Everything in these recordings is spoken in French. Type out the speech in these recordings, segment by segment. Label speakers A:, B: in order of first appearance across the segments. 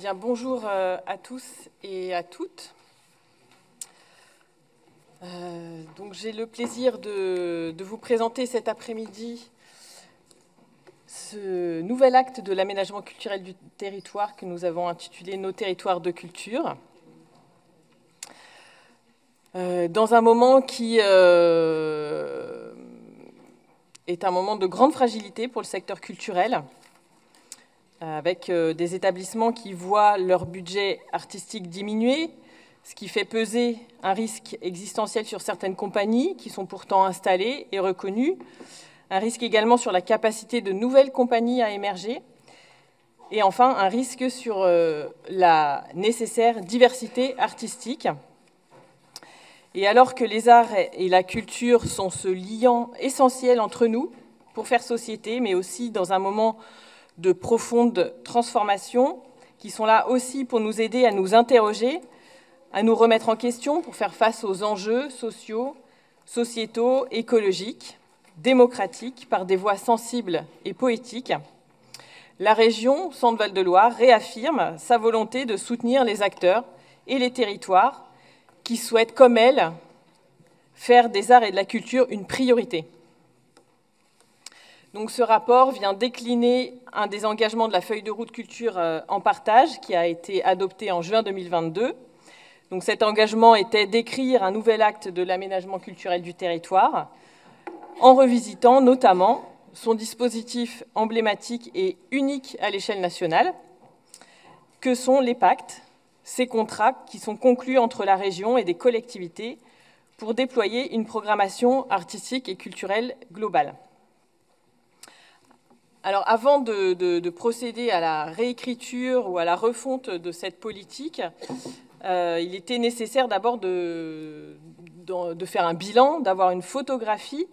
A: Bien, bonjour à tous et à toutes. Donc j'ai le plaisir de vous présenter cet après-midi ce nouvel acte de l'aménagement culturel du territoire que nous avons intitulé « Nos territoires de culture ». Dans un moment qui est un moment de grande fragilité pour le secteur culturel, avec des établissements qui voient leur budget artistique diminuer, ce qui fait peser un risque existentiel sur certaines compagnies qui sont pourtant installées et reconnues, un risque également sur la capacité de nouvelles compagnies à émerger, et enfin un risque sur la nécessaire diversité artistique. Et alors que les arts et la culture sont ce liant essentiel entre nous pour faire société, mais aussi dans un moment de profonde transformation, qui sont là aussi pour nous aider à nous interroger, à nous remettre en question pour faire face aux enjeux sociaux, sociétaux, écologiques, démocratiques, par des voix sensibles et poétiques, la région Centre-Val de Loire réaffirme sa volonté de soutenir les acteurs et les territoires qui souhaitent, comme elle, faire des arts et de la culture une priorité. Donc ce rapport vient décliner un des engagements de la feuille de route culture en partage qui a été adoptée en juin 2022. Donc cet engagement était d'écrire un nouvel acte de l'aménagement culturel du territoire en revisitant notamment son dispositif emblématique et unique à l'échelle nationale, que sont les pactes, ces contrats qui sont conclus entre la région et des collectivités pour déployer une programmation artistique et culturelle globale. Alors, avant de procéder à la réécriture ou à la refonte de cette politique, il était nécessaire d'abord de faire un bilan, d'avoir une photographie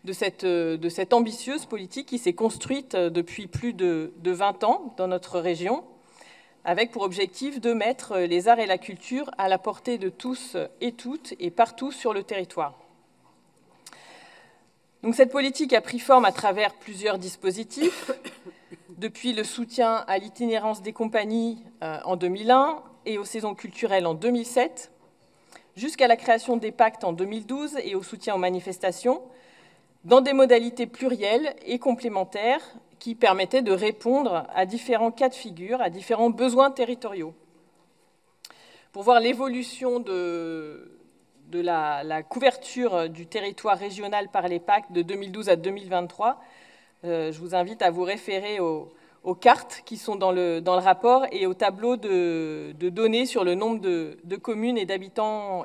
A: de cette ambitieuse politique qui s'est construite depuis plus de 20 ans dans notre région, avec pour objectif de mettre les arts et la culture à la portée de tous et toutes et partout sur le territoire. Donc cette politique a pris forme à travers plusieurs dispositifs, depuis le soutien à l'itinérance des compagnies en 2001 et aux saisons culturelles en 2007, jusqu'à la création des pactes en 2012 et au soutien aux manifestations, dans des modalités plurielles et complémentaires qui permettaient de répondre à différents cas de figure, à différents besoins territoriaux. Pour voir l'évolution de la couverture du territoire régional par les pactes de 2012 à 2023, je vous invite à vous référer aux cartes qui sont dans le rapport et au tableau de données sur le nombre de communes et d'habitants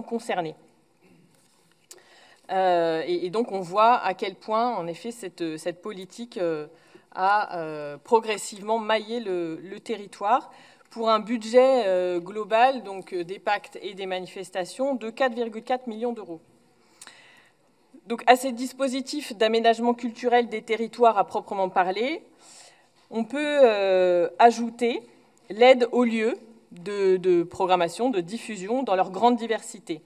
A: concernés. Et donc on voit à quel point, en effet, cette politique a progressivement maillé le territoire, pour un budget global, donc des pactes et des manifestations, de 4,4 millions d'euros. Donc à ces dispositifs d'aménagement culturel des territoires à proprement parler, on peut ajouter l'aide aux lieux de programmation, de diffusion dans leur grande diversité.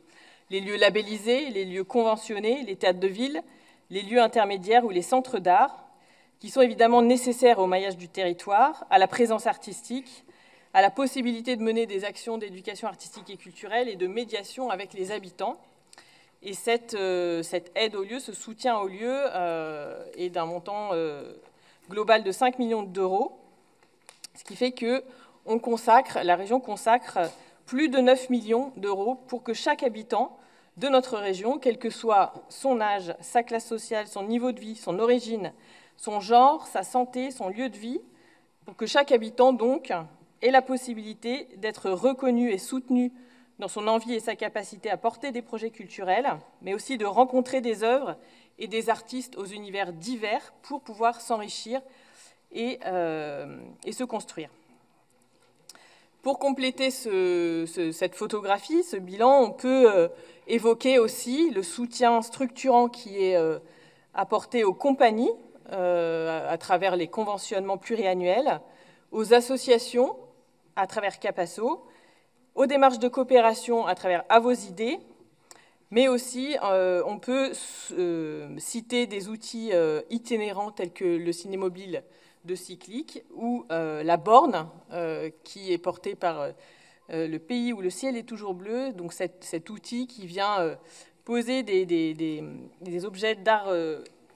A: Les lieux labellisés, les lieux conventionnés, les théâtres de ville, les lieux intermédiaires ou les centres d'art, qui sont évidemment nécessaires au maillage du territoire, à la présence artistique, à la possibilité de mener des actions d'éducation artistique et culturelle et de médiation avec les habitants. Et cette aide aux lieux, ce soutien aux lieux est d'un montant global de 5 millions d'euros, ce qui fait que la région consacre plus de 9 millions d'euros pour que chaque habitant de notre région, quel que soit son âge, sa classe sociale, son niveau de vie, son origine, son genre, sa santé, son lieu de vie, pour que chaque habitant, donc, ait la possibilité d'être reconnu et soutenu dans son envie et sa capacité à porter des projets culturels, mais aussi de rencontrer des œuvres et des artistes aux univers divers pour pouvoir s'enrichir et se construire. Pour compléter cette photographie, ce bilan, on peut évoquer aussi le soutien structurant qui est apporté aux compagnies à travers les conventionnements pluriannuels, aux associations à travers Capasso, aux démarches de coopération à travers À vos idées, mais aussi on peut citer des outils itinérants tels que le ciné-mobile de cyclique, ou la borne, qui est portée par le pays où le ciel est toujours bleu, donc cet outil qui vient poser des objets d'art,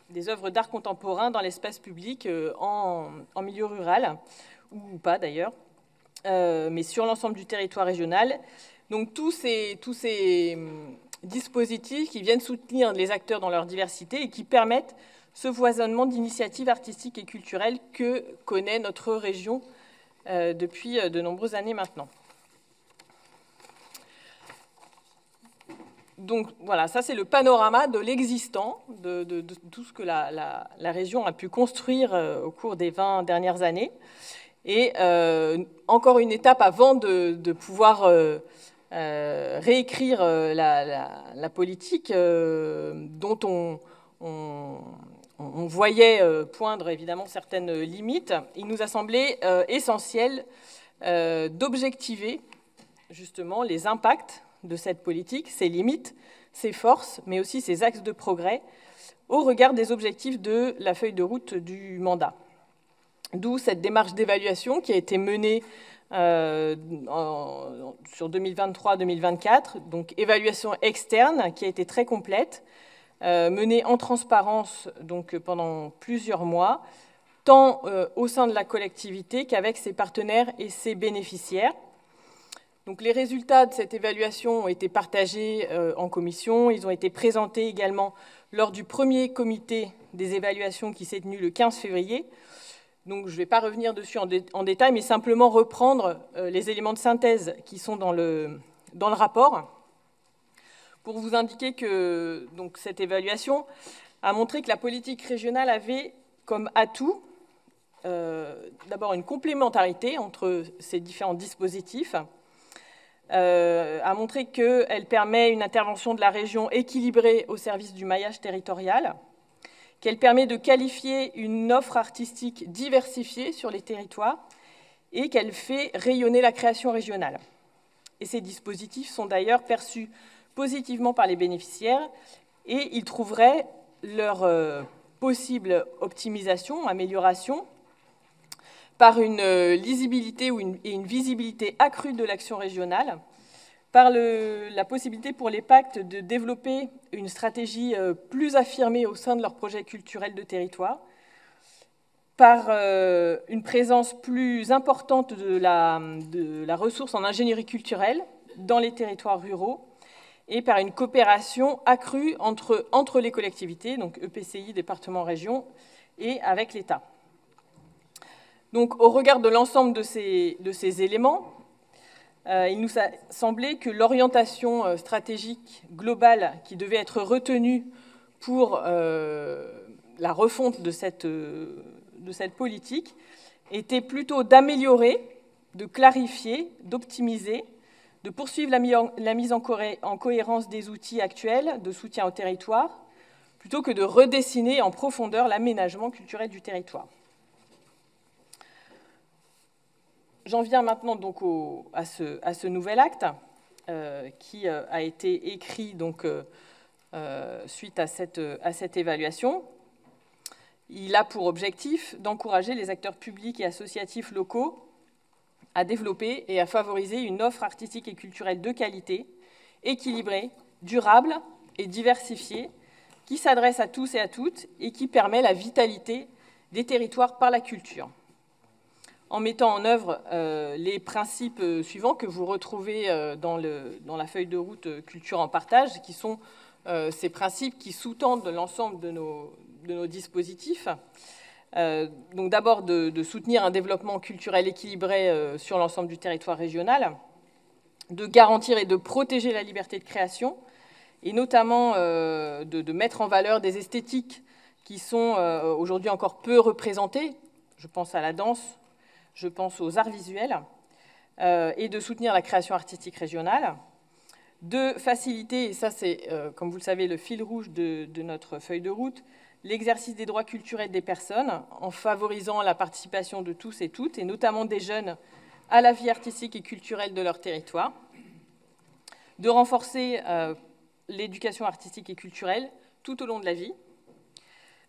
A: des œuvres d'art contemporain dans l'espace public en milieu rural, ou pas d'ailleurs, mais sur l'ensemble du territoire régional. Donc tous ces dispositifs qui viennent soutenir les acteurs dans leur diversité et qui permettent ce foisonnement d'initiatives artistiques et culturelles que connaît notre région depuis de nombreuses années maintenant. Donc voilà, ça c'est le panorama de l'existant, de tout ce que la région a pu construire au cours des 20 dernières années. Et encore une étape avant de pouvoir réécrire la politique dont on voyait poindre évidemment certaines limites. Il nous a semblé essentiel d'objectiver justement les impacts de cette politique, ses limites, ses forces, mais aussi ses axes de progrès au regard des objectifs de la feuille de route du mandat. D'où cette démarche d'évaluation qui a été menée sur 2023-2024, donc évaluation externe qui a été très complète, menée en transparence donc pendant plusieurs mois, tant au sein de la collectivité qu'avec ses partenaires et ses bénéficiaires. Donc les résultats de cette évaluation ont été partagés en commission. Ils ont été présentés également lors du premier comité des évaluations qui s'est tenu le 15 février. Donc je ne vais pas revenir dessus en détail, mais simplement reprendre les éléments de synthèse qui sont dans le rapport pour vous indiquer que donc, cette évaluation a montré que la politique régionale avait comme atout d'abord une complémentarité entre ces différents dispositifs, a montré qu'elle permet une intervention de la région équilibrée au service du maillage territorial, qu'elle permet de qualifier une offre artistique diversifiée sur les territoires et qu'elle fait rayonner la création régionale. Et ces dispositifs sont d'ailleurs perçus positivement par les bénéficiaires et ils trouveraient leur possible optimisation, amélioration, par une lisibilité et une visibilité accrue de l'action régionale, par la possibilité pour les pactes de développer une stratégie plus affirmée au sein de leur projet culturel de territoire, par une présence plus importante de la ressource en ingénierie culturelle dans les territoires ruraux, et par une coopération accrue entre les collectivités, donc EPCI, départements, régions, et avec l'État. Donc, au regard de l'ensemble de ces éléments, il nous a semblé que l'orientation stratégique globale qui devait être retenue pour la refonte de cette politique était plutôt d'améliorer, de clarifier, d'optimiser, de poursuivre la mise en cohérence des outils actuels de soutien au territoire, plutôt que de redessiner en profondeur l'aménagement culturel du territoire. J'en viens maintenant donc à ce nouvel acte qui a été écrit donc, suite à cette évaluation. Il a pour objectif d'encourager les acteurs publics et associatifs locaux à développer et à favoriser une offre artistique et culturelle de qualité, équilibrée, durable et diversifiée, qui s'adresse à tous et à toutes et qui permet la vitalité des territoires par la culture, en mettant en œuvre les principes suivants que vous retrouvez dans la feuille de route Culture en partage, qui sont ces principes qui sous-tendent l'ensemble de nos dispositifs. Donc d'abord de soutenir un développement culturel équilibré sur l'ensemble du territoire régional, de garantir et de protéger la liberté de création, et notamment de mettre en valeur des esthétiques qui sont aujourd'hui encore peu représentées. Je pense à la danse, je pense aux arts visuels, et de soutenir la création artistique régionale, de faciliter, et ça c'est, comme vous le savez, le fil rouge de notre feuille de route, l'exercice des droits culturels des personnes, en favorisant la participation de tous et toutes, et notamment des jeunes, à la vie artistique et culturelle de leur territoire, de renforcer l'éducation artistique et culturelle tout au long de la vie,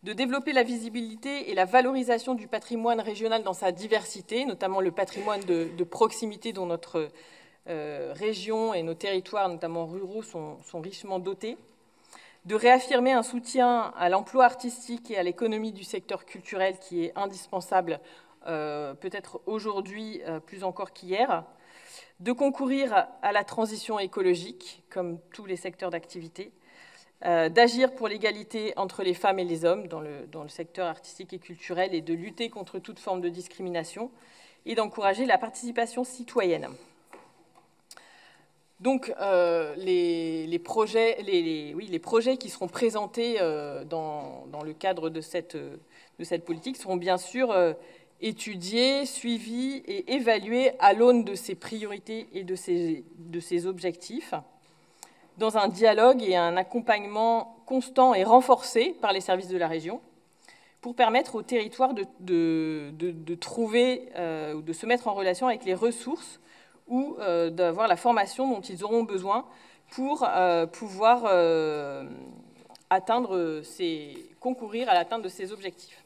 A: de développer la visibilité et la valorisation du patrimoine régional dans sa diversité, notamment le patrimoine de proximité dont notre région et nos territoires, notamment ruraux, sont richement dotés, de réaffirmer un soutien à l'emploi artistique et à l'économie du secteur culturel qui est indispensable, peut-être aujourd'hui plus encore qu'hier, de concourir à la transition écologique, comme tous les secteurs d'activité, d'agir pour l'égalité entre les femmes et les hommes dans le secteur artistique et culturel et de lutter contre toute forme de discrimination et d'encourager la participation citoyenne. Donc, les projets qui seront présentés dans le cadre de cette politique seront bien sûr étudiés, suivis et évalués à l'aune de ses priorités et de ses objectifs, dans un dialogue et un accompagnement constant et renforcé par les services de la région, pour permettre aux territoires de trouver ou de se mettre en relation avec les ressources ou d'avoir la formation dont ils auront besoin pour pouvoir concourir à l'atteinte de ces objectifs.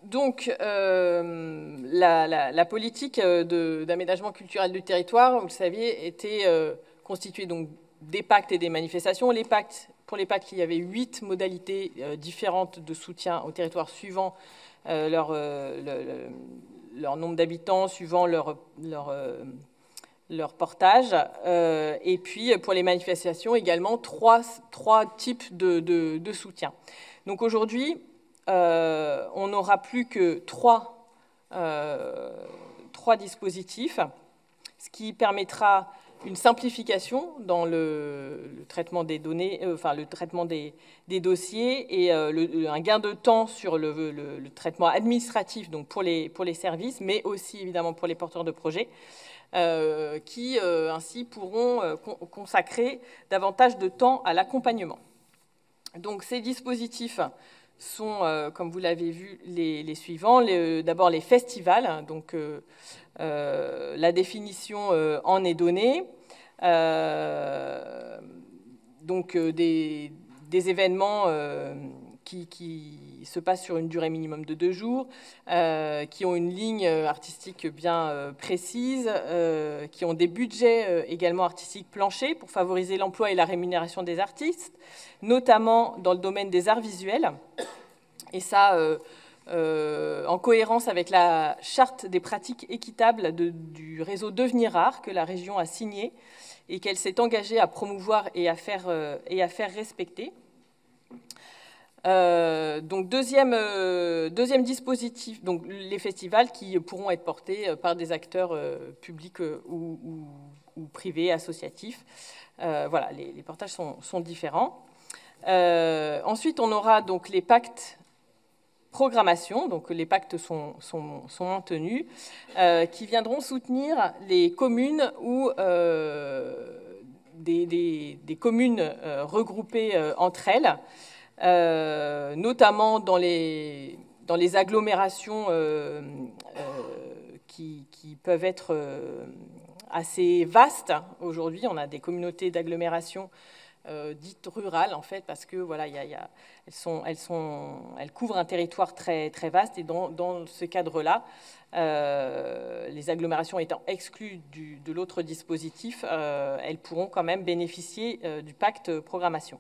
A: Donc, la politique d'aménagement culturel du territoire, vous le saviez, était constituée donc des pactes et des manifestations. Pour les pactes, il y avait 8 modalités différentes de soutien au territoire suivant leur nombre d'habitants, suivant leur portage. Et puis, pour les manifestations, également, trois types de soutien. Donc, aujourd'hui, on n'aura plus que trois dispositifs, ce qui permettra une simplification dans le traitement des données, le traitement des dossiers et un gain de temps sur le traitement administratif, donc pour les services, mais aussi évidemment pour les porteurs de projets, qui ainsi pourront consacrer davantage de temps à l'accompagnement. Donc ces dispositifs sont, comme vous l'avez vu, les suivants. D'abord les festivals, donc la définition en est donnée. Donc des événements qui se passent sur une durée minimum de 2 jours, qui ont une ligne artistique bien précise, qui ont des budgets également artistiques planchers pour favoriser l'emploi et la rémunération des artistes, notamment dans le domaine des arts visuels. Et ça, en cohérence avec la charte des pratiques équitables du réseau Devenir Art que la région a signé et qu'elle s'est engagée à promouvoir et à faire respecter. Donc deuxième dispositif, donc les festivals qui pourront être portés par des acteurs publics ou privés, associatifs. Voilà, les portages sont différents. Ensuite, on aura donc les pactes programmation, donc les pactes sont maintenus, qui viendront soutenir les communes ou des communes regroupées entre elles, notamment dans les agglomérations qui peuvent être assez vastes. Aujourd'hui, on a des communautés d'agglomération dites rurales, en fait, parce que voilà, elles couvrent un territoire très, très vaste, et dans ce cadre-là, les agglomérations étant exclues de l'autre dispositif, elles pourront quand même bénéficier du pacte programmation.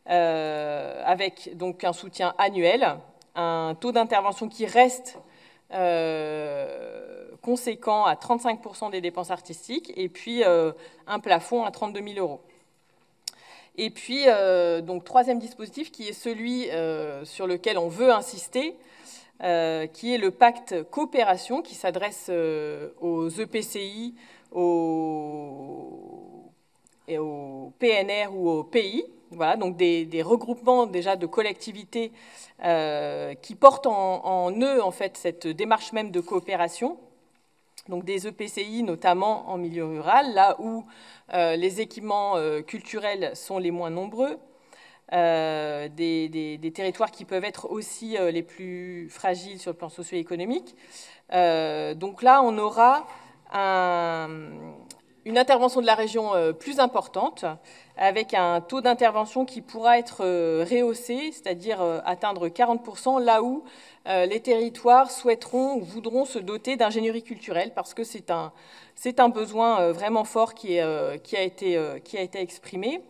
A: Avec donc un soutien annuel, un taux d'intervention qui reste conséquent à 35% des dépenses artistiques, et puis un plafond à 32 000 €. Et puis, donc, troisième dispositif, qui est celui sur lequel on veut insister, qui est le pacte coopération, qui s'adresse aux EPCI, aux PNR ou aux pays. Voilà, donc des regroupements déjà de collectivités qui portent en eux, en fait, cette démarche même de coopération. Donc des EPCI, notamment en milieu rural, là où les équipements culturels sont les moins nombreux, des territoires qui peuvent être aussi les plus fragiles sur le plan socio-économique. Donc là, on aura une intervention de la région plus importante, avec un taux d'intervention qui pourra être rehaussé, c'est-à-dire atteindre 40%, là où les territoires souhaiteront ou voudront se doter d'ingénierie culturelle, parce que c'est un besoin vraiment fort qui a été exprimé.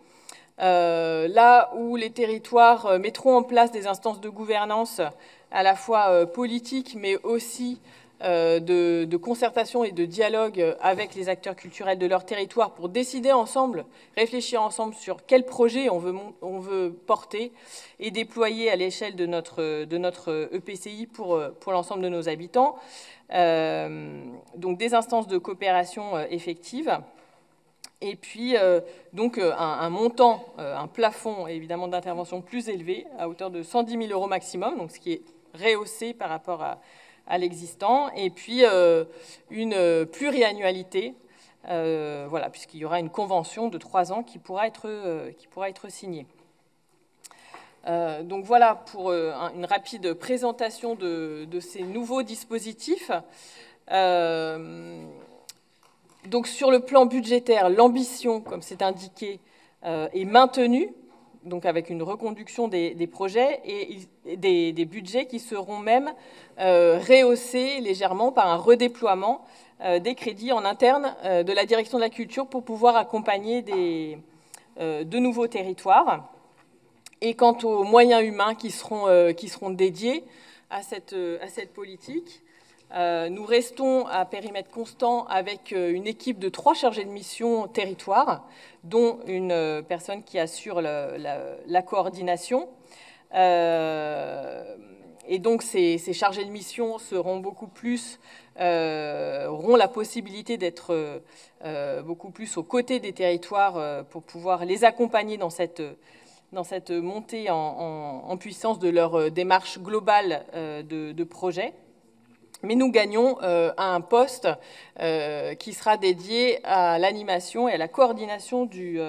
A: Là où les territoires mettront en place des instances de gouvernance à la fois politiques, mais aussi de concertation et de dialogue avec les acteurs culturels de leur territoire pour décider ensemble, réfléchir ensemble sur quel projet on veut porter et déployer à l'échelle de notre EPCI pour l'ensemble de nos habitants. Donc des instances de coopération effectives. Et puis, donc, un montant, un plafond, évidemment, d'intervention plus élevé, à hauteur de 110 000 € maximum, donc ce qui est rehaussé par rapport à l'existant. Et puis, une pluriannualité, voilà, puisqu'il y aura une convention de 3 ans qui pourra être signée. Donc voilà pour une rapide présentation de ces nouveaux dispositifs. Donc sur le plan budgétaire, l'ambition, comme c'est indiqué, est maintenue, donc avec une reconduction des projets et des budgets qui seront même rehaussés légèrement par un redéploiement des crédits en interne de la direction de la culture pour pouvoir accompagner de nouveaux territoires. Et quant aux moyens humains qui seront dédiés à cette politique, nous restons à périmètre constant avec une équipe de 3 chargés de mission territoire, dont une personne qui assure la coordination. Et donc ces chargés de mission seront auront la possibilité d'être beaucoup plus aux côtés des territoires pour pouvoir les accompagner dans cette montée en puissance de leur démarche globale de projet. Mais nous gagnons un poste qui sera dédié à l'animation et à la coordination du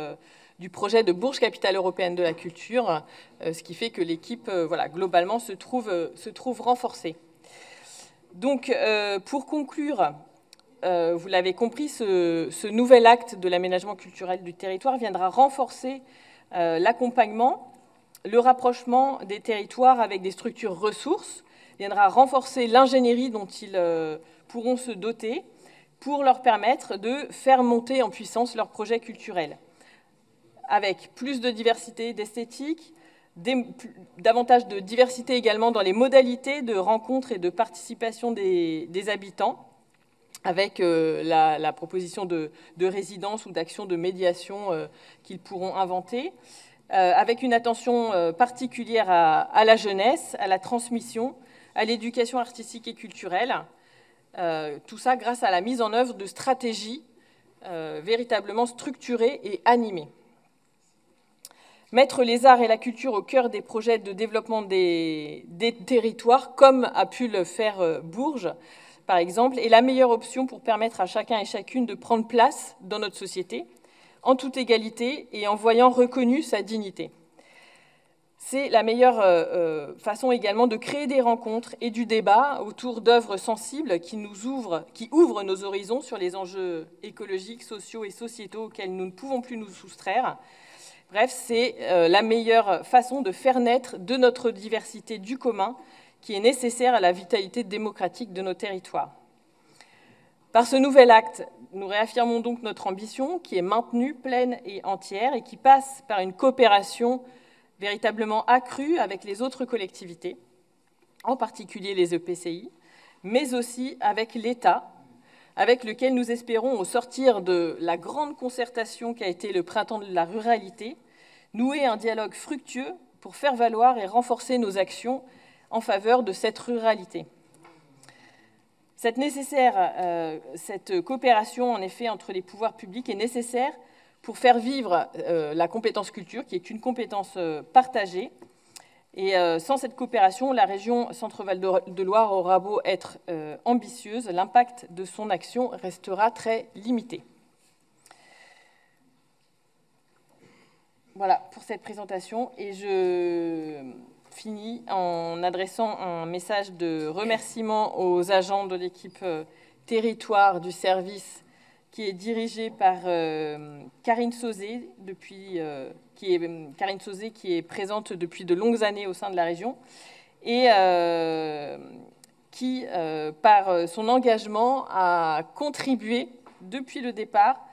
A: projet de Bourges Capitale Européenne de la Culture, ce qui fait que l'équipe, voilà, globalement, se trouve renforcée. Donc, pour conclure, vous l'avez compris, ce nouvel acte de l'aménagement culturel du territoire viendra renforcer l'accompagnement, le rapprochement des territoires avec des structures ressources, viendra renforcer l'ingénierie dont ils pourront se doter pour leur permettre de faire monter en puissance leurs projets culturels, avec plus de diversité d'esthétique, davantage de diversité également dans les modalités de rencontre et de participation des habitants, avec la proposition de résidence ou d'action de médiation qu'ils pourront inventer, avec une attention particulière à la jeunesse, à la transmission, à l'éducation artistique et culturelle, tout ça grâce à la mise en œuvre de stratégies véritablement structurées et animées. Mettre les arts et la culture au cœur des projets de développement des territoires, comme a pu le faire Bourges, par exemple, est la meilleure option pour permettre à chacun et chacune de prendre place dans notre société, en toute égalité et en voyant reconnue sa dignité. C'est la meilleure façon également de créer des rencontres et du débat autour d'œuvres sensibles qui ouvrent nos horizons sur les enjeux écologiques, sociaux et sociétaux auxquels nous ne pouvons plus nous soustraire. Bref, c'est la meilleure façon de faire naître de notre diversité du commun qui est nécessaire à la vitalité démocratique de nos territoires. Par ce nouvel acte, nous réaffirmons donc notre ambition qui est maintenue, pleine et entière et qui passe par une coopération véritablement accrue avec les autres collectivités, en particulier les EPCI, mais aussi avec l'État, avec lequel nous espérons, au sortir de la grande concertation qui a été le printemps de la ruralité, nouer un dialogue fructueux pour faire valoir et renforcer nos actions en faveur de cette ruralité. Cette coopération, en effet, entre les pouvoirs publics est nécessaire pour faire vivre la compétence culture, qui est une compétence partagée. Et sans cette coopération, la région Centre-Val de Loire aura beau être ambitieuse, l'impact de son action restera très limité. Voilà pour cette présentation. Et je finis en adressant un message de remerciement aux agents de l'équipe territoire du service qui est dirigée par Karine Sauzé, Karine Sauzé, qui est présente depuis de longues années au sein de la région, et qui, par son engagement, a contribué depuis le départ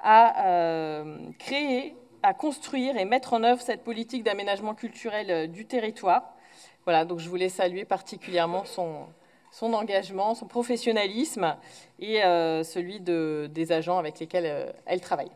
A: à créer, à construire et mettre en œuvre cette politique d'aménagement culturel du territoire. Voilà, donc je voulais saluer particulièrement son engagement, son professionnalisme et celui des agents avec lesquels elle travaille.